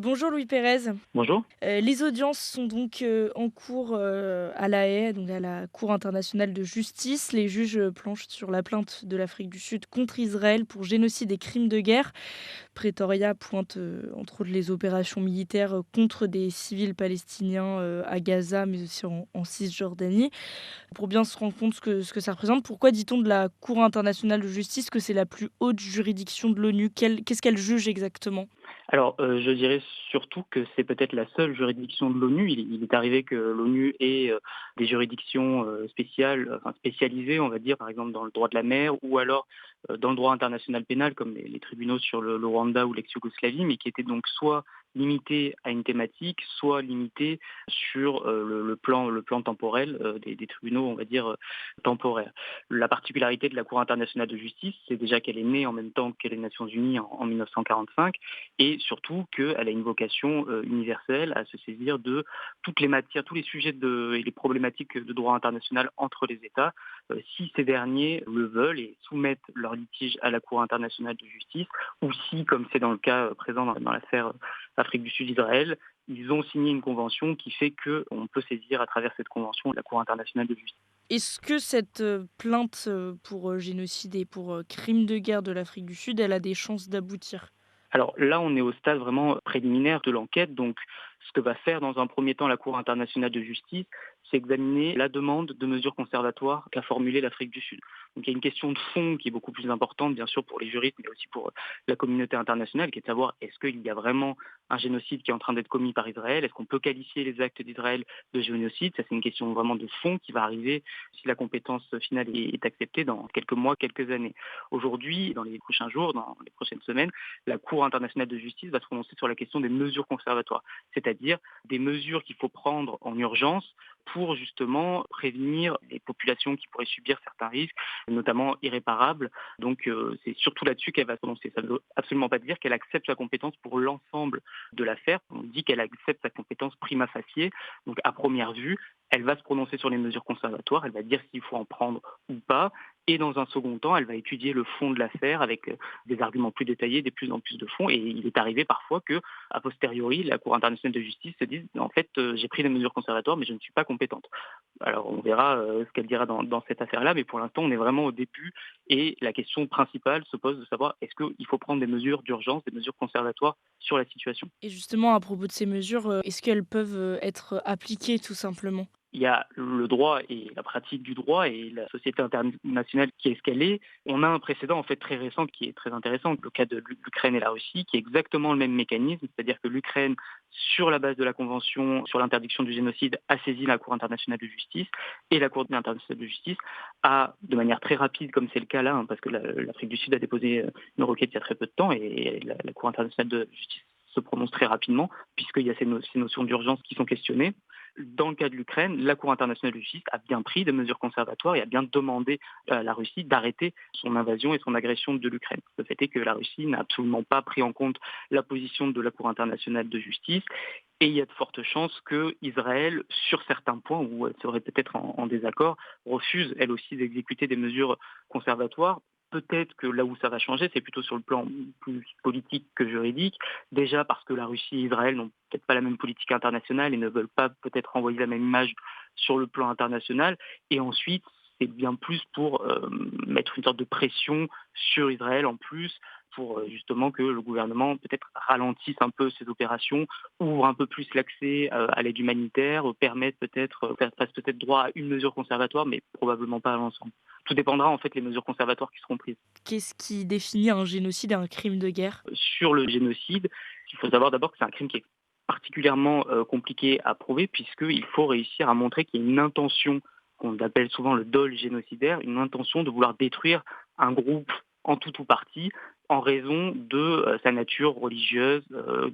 Bonjour Louis Pérez. Bonjour. Les audiences sont donc en cours à La Haye, donc à la Cour internationale de justice. Les juges planchent sur la plainte de l'Afrique du Sud contre Israël pour génocide et crimes de guerre. Pretoria pointe entre autres les opérations militaires contre des civils palestiniens à Gaza, mais aussi en Cisjordanie. Pour bien se rendre compte ce que ça représente, pourquoi dit-on de la Cour internationale de justice que c'est la plus haute juridiction de l'ONU? Qu'est-ce qu'elle juge exactement? Alors, je dirais surtout que c'est peut-être la seule juridiction de l'ONU. Il est arrivé que l'ONU ait, des juridictions, spéciales, enfin spécialisées, on va dire, par exemple dans le droit de la mer ou alors, dans le droit international pénal comme les tribunaux sur le Rwanda ou l'ex-Yougoslavie, mais qui étaient donc soit limitées à une thématique, soit limitées sur, le plan temporel, des tribunaux, on va dire, temporaires. La particularité de la Cour internationale de justice, c'est déjà qu'elle est née en même temps que les Nations unies en 1945 et surtout qu'elle a une vocation universelle à se saisir de toutes les matières, tous les sujets et les problématiques de droit international entre les États, si ces derniers le veulent et soumettent leur litige à la Cour internationale de justice, ou si, comme c'est dans le cas présent dans l'affaire Afrique du Sud-Israël, ils ont signé une convention qui fait qu'on peut saisir à travers cette convention la Cour internationale de justice. Est-ce que cette plainte pour génocide et pour crime de guerre de l'Afrique du Sud, elle a des chances d'aboutir? Alors là, on est au stade vraiment préliminaire de l'enquête. Donc, ce que va faire dans un premier temps la Cour internationale de justice, c'est examiner la demande de mesures conservatoires qu'a formulée l'Afrique du Sud. Donc, il y a une question de fond qui est beaucoup plus importante, bien sûr, pour les juristes, mais aussi pour la communauté internationale, qui est de savoir est-ce qu'il y a vraiment un génocide qui est en train d'être commis par Israël? Est-ce qu'on peut qualifier les actes d'Israël de génocide? Ça, c'est une question vraiment de fond qui va arriver si la compétence finale est acceptée dans quelques mois, quelques années. Aujourd'hui, dans les prochains jours, dans les prochaines semaines, la Cour internationale de justice va se prononcer sur la question des mesures conservatoires, c'est-à-dire des mesures qu'il faut prendre en urgence pour justement prévenir les populations qui pourraient subir certains risques, notamment irréparables. Donc c'est surtout là-dessus qu'elle va se prononcer. Ça ne veut absolument pas dire qu'elle accepte sa compétence pour l'ensemble de l'affaire. On dit qu'elle accepte sa compétence prima facie, donc à première vue, elle va se prononcer sur les mesures conservatoires, elle va dire s'il faut en prendre ou pas, et dans un second temps, elle va étudier le fond de l'affaire avec des arguments plus détaillés, des plus en plus de fond. Et il est arrivé parfois que, a posteriori, la Cour internationale de justice se dise en fait, j'ai pris des mesures conservatoires, mais je ne suis pas compétente. Alors on verra ce qu'elle dira dans cette affaire-là, mais pour l'instant, on est vraiment au début et la question principale se pose de savoir est-ce qu'il faut prendre des mesures d'urgence, des mesures conservatoires sur la situation. Et justement, à propos de ces mesures, est-ce qu'elles peuvent être appliquées tout simplement? Il y a le droit et la pratique du droit et la société internationale qui est ce qu'elle est. On a un précédent en fait très récent qui est très intéressant, le cas de l'Ukraine et la Russie, qui est exactement le même mécanisme, c'est-à-dire que l'Ukraine, sur la base de la Convention sur l'interdiction du génocide, a saisi la Cour internationale de justice et la Cour internationale de justice a, de manière très rapide, comme c'est le cas là, parce que l'Afrique du Sud a déposé une requête il y a très peu de temps et la Cour internationale de justice se prononce très rapidement, puisqu'il y a ces notions d'urgence qui sont questionnées. Dans le cas de l'Ukraine, la Cour internationale de justice a bien pris des mesures conservatoires et a bien demandé à la Russie d'arrêter son invasion et son agression de l'Ukraine. Le fait est que la Russie n'a absolument pas pris en compte la position de la Cour internationale de justice et il y a de fortes chances que Israël, sur certains points où elle serait peut-être en désaccord, refuse elle aussi d'exécuter des mesures conservatoires. Peut-être que là où ça va changer, c'est plutôt sur le plan plus politique que juridique. Déjà parce que la Russie et Israël n'ont peut-être pas la même politique internationale et ne veulent pas peut-être envoyer la même image sur le plan international. Et ensuite, c'est bien plus pour mettre une sorte de pression sur Israël en plus, pour justement que le gouvernement peut-être ralentisse un peu ses opérations, ouvre un peu plus l'accès à l'aide humanitaire, permette peut-être, fasse peut-être droit à une mesure conservatoire, mais probablement pas à l'ensemble. Tout dépendra en fait des mesures conservatoires qui seront prises. Qu'est-ce qui définit un génocide et un crime de guerre? Sur le génocide, il faut savoir d'abord que c'est un crime qui est particulièrement compliqué à prouver puisqu'il faut réussir à montrer qu'il y a une intention qu'on appelle souvent le dol génocidaire, une intention de vouloir détruire un groupe en tout ou partie en raison de sa nature religieuse,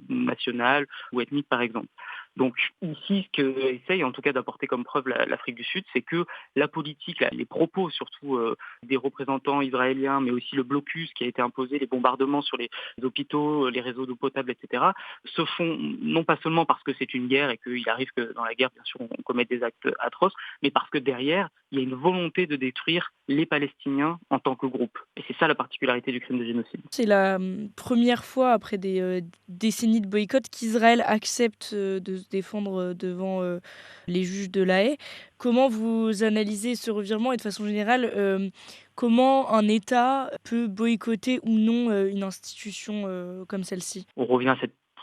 nationale ou ethnique par exemple. Donc ici, ce que essaye en tout cas d'apporter comme preuve l'Afrique du Sud, c'est que la politique, les propos surtout des représentants israéliens, mais aussi le blocus qui a été imposé, les bombardements sur les hôpitaux, les réseaux d'eau potable, etc., se font non pas seulement parce que c'est une guerre et qu'il arrive que dans la guerre, bien sûr, on commette des actes atroces, mais parce que derrière, il y a une volonté de détruire les Palestiniens en tant que groupe. Et c'est ça la particularité du crime de génocide. C'est la première fois après des décennies de boycott qu'Israël accepte de se défendre devant les juges de l'Haye. Comment vous analysez ce revirement et de façon générale, comment un État peut boycotter ou non une institution comme celle-ci? On revient à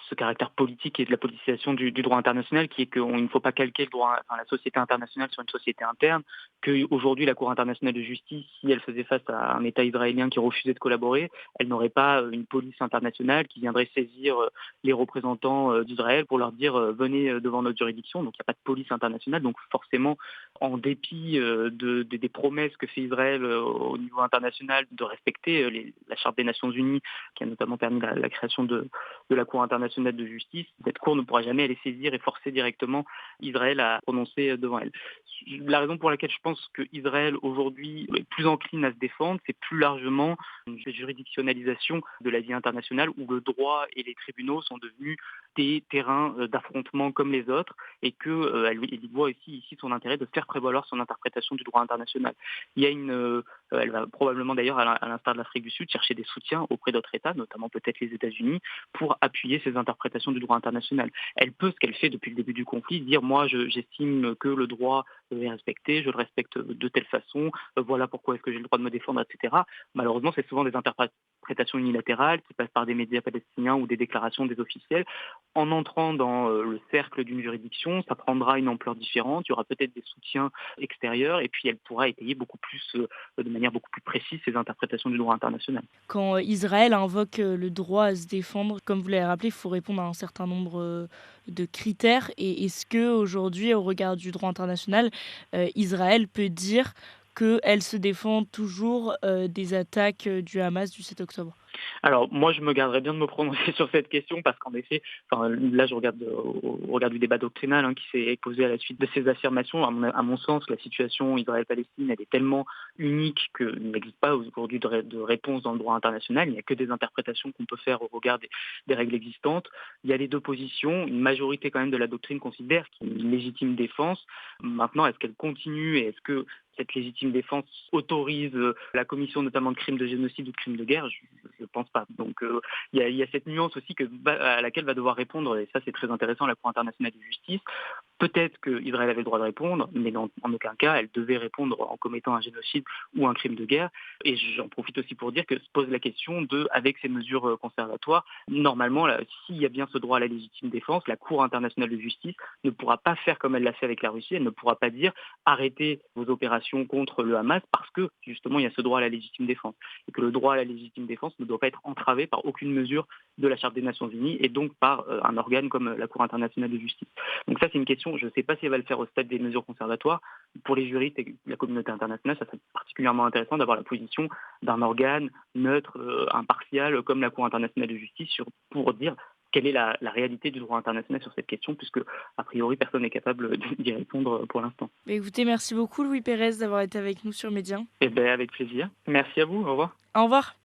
ce caractère politique et de la politisation du droit international qui est qu'il ne faut pas calquer le droit, enfin, la société internationale sur une société interne, qu'aujourd'hui la Cour internationale de justice, si elle faisait face à un État israélien qui refusait de collaborer, elle n'aurait pas une police internationale qui viendrait saisir les représentants d'Israël pour leur dire venez devant notre juridiction. Donc il n'y a pas de police internationale. Donc forcément, en dépit des promesses que fait Israël au niveau international de respecter la Charte des Nations Unies, qui a notamment permis la création de la Cour internationale de justice, cette Cour ne pourra jamais aller saisir et forcer directement Israël à prononcer devant elle. La raison pour laquelle je pense qu'Israël aujourd'hui est plus encline à se défendre, c'est plus largement une juridictionnalisation de la vie internationale où le droit et les tribunaux sont devenus des terrains d'affrontement comme les autres et qu'elle elle voit aussi ici son intérêt de faire prévaloir son interprétation du droit international. Il y a elle va probablement d'ailleurs, à l'instar de l'Afrique du Sud, chercher des soutiens auprès d'autres États, notamment peut-être les États-Unis, pour appuyer ses interprétations du droit international. Elle peut, ce qu'elle fait depuis le début du conflit, dire moi j'estime que le droit est respecté, je le respecte de telle façon, voilà pourquoi est-ce que j'ai le droit de me défendre, etc. Malheureusement, c'est souvent des interprétations unilatérales qui passent par des médias palestiniens ou des déclarations des officiels. En entrant dans le cercle d'une juridiction, ça prendra une ampleur différente, il y aura peut-être des soutiens extérieurs et puis elle pourra étayer beaucoup plus, de manière beaucoup plus précise ses interprétations du droit international. Quand Israël invoque le droit à se défendre, comme vous l'avez rappelé, il faut répondre à un certain nombre de critères. Et est-ce que aujourd'hui, au regard du droit international, Israël peut dire qu'elle se défend toujours des attaques du Hamas du 7 octobre? Alors moi, je me garderais bien de me prononcer sur cette question parce qu'en effet, enfin, là je regarde au regard du débat doctrinal qui s'est posé à la suite de ces affirmations. À mon sens, la situation Israël-Palestine, elle est tellement unique qu'il n'existe pas aujourd'hui de réponse dans le droit international. Il n'y a que des interprétations qu'on peut faire au regard des règles existantes. Il y a les deux positions. Une majorité quand même de la doctrine considère qu'il y a une légitime défense. Maintenant, est-ce qu'elle continue et est-ce que cette légitime défense autorise la commission notamment de crimes de génocide ou de crimes de guerre? Je ne pense pas. Donc il y a cette nuance aussi à laquelle va devoir répondre, et ça c'est très intéressant, la Cour internationale de justice. Peut-être qu'Israël avait le droit de répondre, mais en aucun cas elle devait répondre en commettant un génocide ou un crime de guerre. Et j'en profite aussi pour dire que se pose la question avec ces mesures conservatoires, normalement, s'il y a bien ce droit à la légitime défense, la Cour internationale de justice ne pourra pas faire comme elle l'a fait avec la Russie. Elle ne pourra pas dire arrêtez vos opérations contre le Hamas parce que justement il y a ce droit à la légitime défense. Et que le droit à la légitime défense ne doit pas être entravé par aucune mesure de la Charte des Nations Unies et donc par un organe comme la Cour internationale de justice. Donc ça c'est une question, je ne sais pas si elle va le faire au stade des mesures conservatoires. Pour les juristes et la communauté internationale, ça serait particulièrement intéressant d'avoir la position d'un organe neutre, impartial, comme la Cour internationale de justice, pour dire quelle est la réalité du droit international sur cette question, puisque a priori personne n'est capable d'y répondre pour l'instant. Bah, écoutez, merci beaucoup Louis Pérez d'avoir été avec nous sur Média. Eh bien avec plaisir. Merci à vous, au revoir. Au revoir.